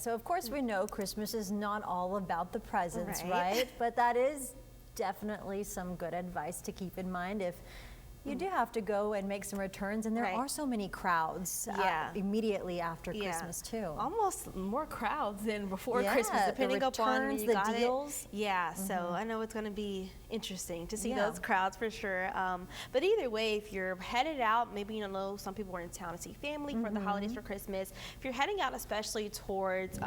So of course we know Christmas is not all about the presents, right? But that is definitely some good advice to keep in mind if you do have to go and make some returns, and there are so many crowds immediately after Christmas too. Almost more crowds than before Christmas, depending upon the deals. So I know it's going to be interesting to see those crowds for sure. But either way, if you're headed out, maybe you know some people are in town to see family for the holidays for Christmas. If you're heading out, especially towards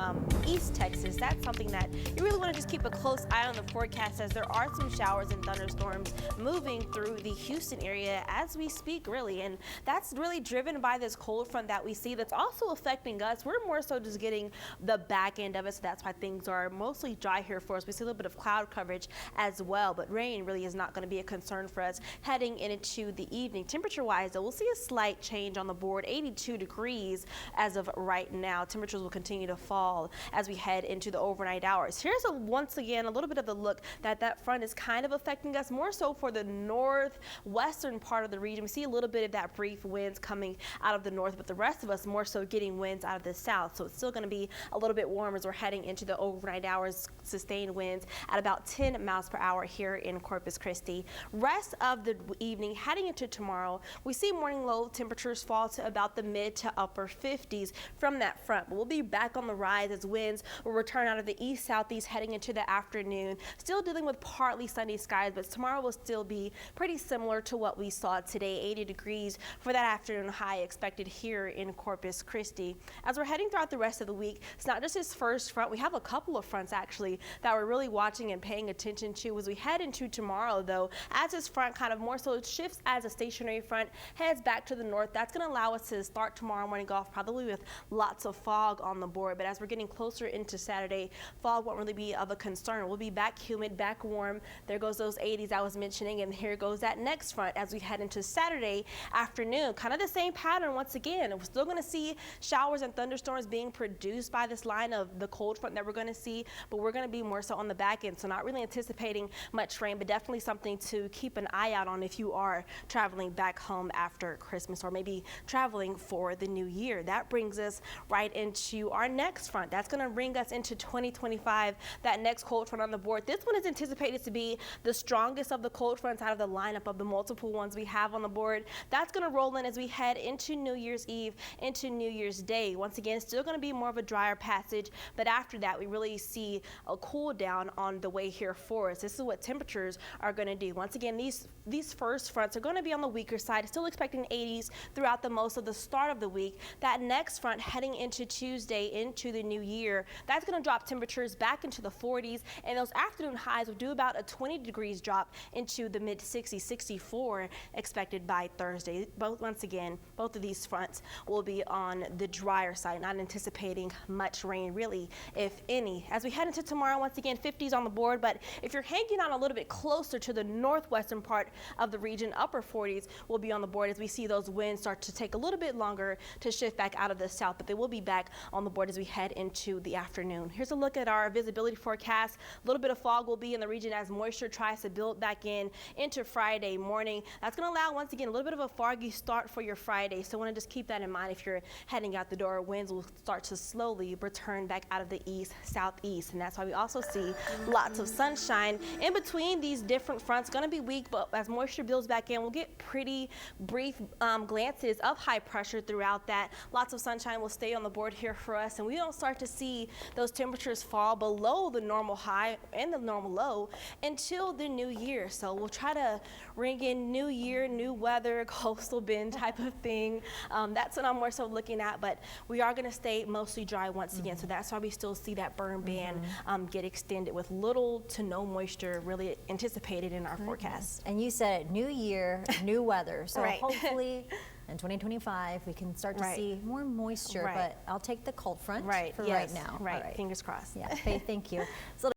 East Texas, that's something that you really want to just keep a close eye on the forecast, as there are some showers and thunderstorms moving through the Houston area as we speak, really, and that's really driven by this cold front that we see that's also affecting us. We're more so just getting the back end of it, so that's why things are mostly dry here for us. We see a little bit of cloud coverage as well, but rain really is not going to be a concern for us heading into the evening. Temperature-wise, though, we'll see a slight change on the board, 82 degrees as of right now. Temperatures will continue to fall as we head into the overnight hours. Here's once again a little bit of the look that front is kind of affecting us, more so for the northwestern part of the region. We see a little bit of that brief winds coming out of the north, but the rest of us more so getting winds out of the south. So it's still going to be a little bit warm as we're heading into the overnight hours. Sustained winds at about 10 miles per hour here in Corpus Christi. Rest of the evening heading into tomorrow, we see morning low temperatures fall to about the mid to upper 50s from that front. But we'll be back on the rise as winds will return out of the east southeast heading into the afternoon. Still dealing with partly sunny skies, but tomorrow will still be pretty similar to what we saw today. 80 degrees for that afternoon high expected here in Corpus Christi. As we're heading throughout the rest of the week, it's not just this first front. We have a couple of fronts actually that we're really watching and paying attention to as we head into tomorrow, though. As this front kind of more so shifts as a stationary front heads back to the north, that's going to allow us to start tomorrow morning off probably with lots of fog on the board. But as we're getting closer into Saturday, fog won't really be of a concern. We'll be back humid, back warm. There goes those 80s I was mentioning, and here goes that next front as we head into Saturday afternoon. Kind of the same pattern once again. We're still going to see showers and thunderstorms being produced by this line of the cold front that we're going to see, but we're going to be more so on the back end, so not really anticipating much rain, but definitely something to keep an eye out on if you are traveling back home after Christmas or maybe traveling for the new year. That brings us right into our next front. That's going to bring us into 2025, that next cold front on the board. This one is anticipated to be the strongest of the cold fronts out of the lineup of the multiple ones we have on the board. That's going to roll in as we head into New Year's Eve, into New Year's Day. Once again, still going to be more of a drier passage, but after that, we really see a cool down on the way here for us. This is what temperatures are going to do. Once again, these first fronts are going to be on the weaker side, still expecting 80s throughout the most of the start of the week. That next front heading into Tuesday, into the new year, that's going to drop temperatures back into the 40s, and those afternoon highs will do about a 20 degrees drop into the mid 60s, 64 expected by Thursday. Once again, both of these fronts will be on the drier side, not anticipating much rain really, if any. As we head into tomorrow, once again, 50s on the board, but if you're hanging on a little bit closer to the northwestern part of the region, upper 40s will be on the board as we see those winds start to take a little bit longer to shift back out of the south, but they will be back on the board as we head into the afternoon. Here's a look at our visibility forecast. A little bit of fog will be in the region as moisture tries to build back into Friday morning. That's going to allow, once again, a little bit of a foggy start for your Friday, so I want to just keep that in mind if you're heading out the door. Winds will start to slowly return back out of the east, southeast, and that's why we also see lots of sunshine in between these different fronts. Going to be weak, but as moisture builds back in, we'll get pretty brief glances of high pressure throughout that. Lots of sunshine will stay on the board here for us, and we don't start to see those temperatures fall below the normal high and the normal low until the new year. So we'll try to ring in new year, new weather, coastal bend type of thing. That's what I'm more so looking at, but we are going to stay mostly dry once again, so that's why we still see that burn band get extended with little to no moisture really anticipated in our forecast. And you said new year, new weather, so hopefully in 2025 we can start to see more moisture, but I'll take the cold front for right now. Fingers crossed. Yeah, Faith, thank you. So